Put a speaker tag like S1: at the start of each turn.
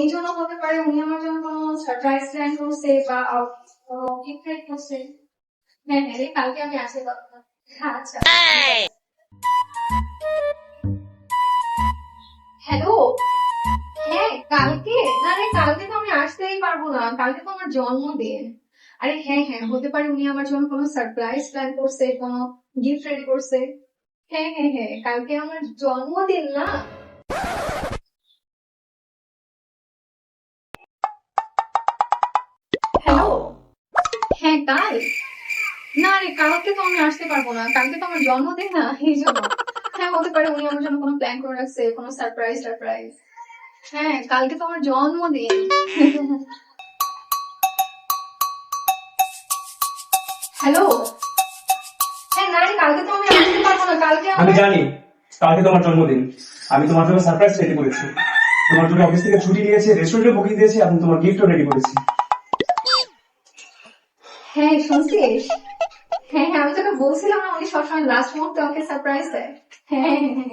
S1: এই জন্য হতে পারে উনি আমার জন্য কোনো সারপ্রাইজ প্ল্যান করছে বা গিফট রেড করছে। হ্যাঁ হ্যাঁ রে, কালকে আমি আসি তখন। আচ্ছা। হ্যালো। হ্যাঁ কালকে, না রে কালকে তো আমি আসতেই পারবো না, কালকে তো আমার জন্মদিন। আরে হ্যাঁ হ্যাঁ, হতে পারে উনি আমার জন্য কোনো সারপ্রাইজ প্ল্যান করছে, কোনো গিফট রেডি করছে। হ্যাঁ হ্যাঁ হ্যাঁ, কালকে আমার জন্মদিন না। হ্যালো। হ্যাঁ তাই। না রে কালকে তো আমি আসতে পারবো না, কালকে তো আমার জন্মদিন না, এই জন্য। হ্যাঁ হতে পারে উনি আমার জন্য কোনো প্ল্যান করে রাখছে, কোনো সারপ্রাইজ টারপ্রাইজ। হ্যাঁ কালকে তো আমার জন্মদিন। হ্যালো। হ্যাঁ না রে কালকে তো আমি আসতে পারবো না, কালকে
S2: আমি
S1: আমার।
S2: জানি কালকে তোমার জন্মদিন। আমি তোমার জন্য সারপ্রাইজ রেডি করেছি। তোমার জন্য অফিস থেকে ছুটি নিয়েছে, রেস্টুরেন্টে বুকিং দিয়েছি এবং তোমার গিফটও রেডি করেছি।
S1: হ্যাঁ শুনছিস? হ্যাঁ হ্যাঁ, আমি তোকে বলছিলাম না উনি সবসময় লাস্ট মুহূর্তে আমাকে সারপ্রাইজ দেয়। হ্যাঁ হ্যাঁ হ্যাঁ, হ্যাঁ।